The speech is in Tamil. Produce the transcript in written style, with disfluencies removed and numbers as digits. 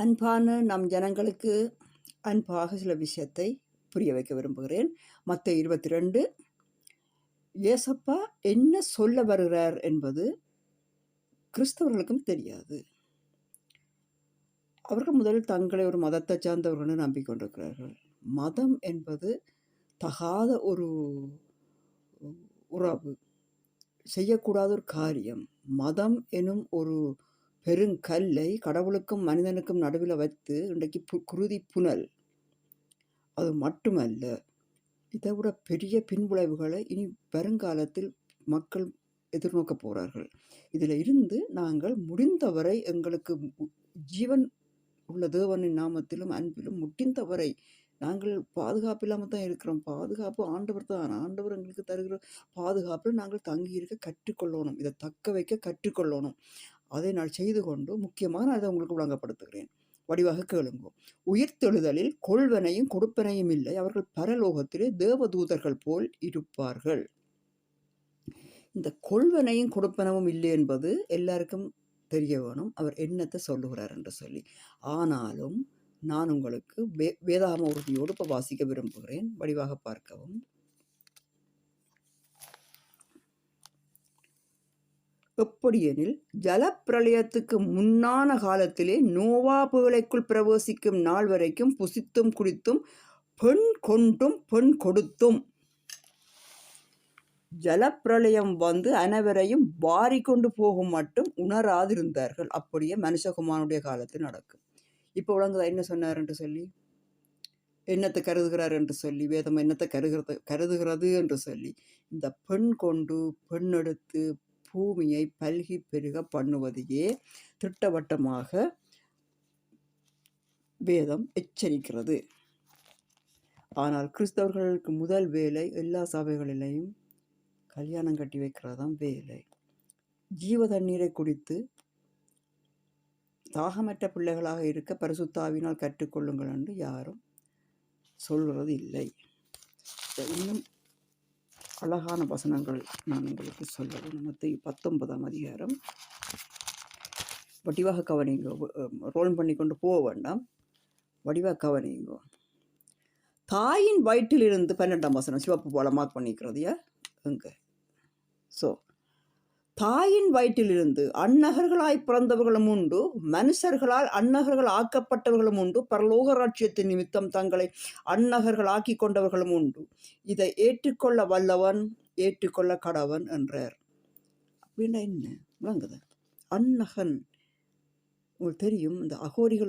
அன்பான நம் ஜனங்களுக்கு அன்பாக சில விஷயத்தை புரிய வைக்க விரும்புகிறேன். மத்தேயு 22 ஏசப்பா என்ன சொல்ல வருகிறார் என்பது கிறிஸ்தவர்களுக்கும் தெரியாது. அவர்கள் முதலில் தங்களை ஒரு மதத்தை சார்ந்தவர்கள் என்று நம்பிக்கொண்டிருக்கிறார்கள். மதம் என்பது தகாத ஒரு உறவு, செய்யக்கூடாத ஒரு காரியம். மதம் எனும் ஒரு பெருங்கல்லை கடவுளுக்கும் மனிதனுக்கும் நடுவில் வைத்து இன்றைக்கு குருதி புனல். அது மட்டுமல்ல, இதை விட பெரிய பின்விளைவுகளை இனி வருங்காலத்தில் மக்கள் எதிர்நோக்க போகிறார்கள். இதில் இருந்து நாங்கள் முடிந்தவரை எங்களுக்கு ஜீவன் உள்ள தேவனின் நாமத்திலும் அன்பிலும் முடிந்தவரை நாங்கள் பாதுகாப்பு இல்லாமல் தான் இருக்கிறோம். பாதுகாப்பு ஆண்டவர் தான். ஆண்டவர் எங்களுக்கு தருகிற பாதுகாப்பில் நாங்கள் தங்கி இருக்க கற்றுக்கொள்ளணும். இதை தக்க வைக்க கற்றுக்கொள்ளணும். அதை நான் செய்து கொண்டு முக்கியமாக நான் அதை உங்களுக்கு விளங்கப்படுத்துகிறேன். வடிவாக கேளுங்கோ. உயிர்த்தெழுதலில் கொள்வனையும் கொடுப்பனையும் இல்லை, அவர்கள் பரலோகத்திலே தேவதூதர்கள் போல் இருப்பார்கள். இந்த கொள்வனையும் கொடுப்பனவும் இல்லை என்பது எல்லாருக்கும் தெரிய வேணும், அவர் என்னத்தை சொல்லுகிறார் என்று சொல்லி. ஆனாலும் நான் உங்களுக்கு வேதாகம உறுதியோடு இப்போ வாசிக்க விரும்புகிறேன். வடிவாக பார்க்கவும். எப்படியெனில் ஜலப்பிரளயத்துக்கு முன்னான காலத்திலே நோவா பேழைக்குள் பிரவேசிக்கும் நாள் வரைக்கும் புசித்தும் குடித்தும் பெண் கொண்டும் பெண் கொடுத்தும் ஜலப்பிரளயம் வந்து அனைவரையும் வாரி கொண்டு போகும் மட்டும் உணராதிருந்தார்கள். அப்படியே மனுஷகுமாரனுடைய காலத்தில் நடக்கும். இப்போ உலகத்தை என்ன சொன்னார் என்று சொல்லி, என்னத்தை கருதுகிறார் என்று சொல்லி, வேதம் என்னத்தை கருதுகிறது என்று சொல்லி, இந்த பெண் கொண்டு பெண் எடுத்து பூமியை பல்கி பெருக பண்ணுவதையே திட்டவட்டமாக வேதம் எச்சரிக்கிறது. ஆனால் கிறிஸ்தவர்களுக்கு முதல் வேலை எல்லா சபைகளிலையும் கல்யாணம் கட்டி வைக்கிறதான் வேலை. ஜீவ தண்ணீரை குடித்து தாகமற்ற பிள்ளைகளாக இருக்க பரிசுத்தாவினால் கற்றுக்கொள்ளுங்கள் என்று யாரும் சொல்கிறது இல்லை. இன்னும் அழகான வசனங்கள் நான் உங்களுக்கு சொல்லுவேன். மத்தேயு 19ஆம் அதிகாரம். வடிவாக கவனிங்கோ, ரோல் பண்ணி கொண்டு போக வேண்டாம், வடிவாக கவனிங்கோ. தாயின் வயிற்றிலிருந்து 12ஆம் வசனம் சிவப்பு போல மார்க் பண்ணிக்கிறதையா எங்க? ஸோ தாயின் வயிற்றிலிருந்து அந்நகர்களாய் பிறந்தவர்களும் உண்டு, மனுஷர்களால் அந்நகர்கள் ஆக்கப்பட்டவர்களும் உண்டு, பரலோக ராஜ்யத்தின் நிமித்தம் தங்களை அந்நகர்கள் ஆக்கி கொண்டவர்களும் உண்டு. இதை ஏற்றுக்கொள்ள வல்லவன் ஏற்றுக்கொள்ள கடவன் என்றார். அப்படின்னா என்ன விளங்குது? அந்நகன் உங்களுக்கு தெரியும், இந்த அகோரிகள்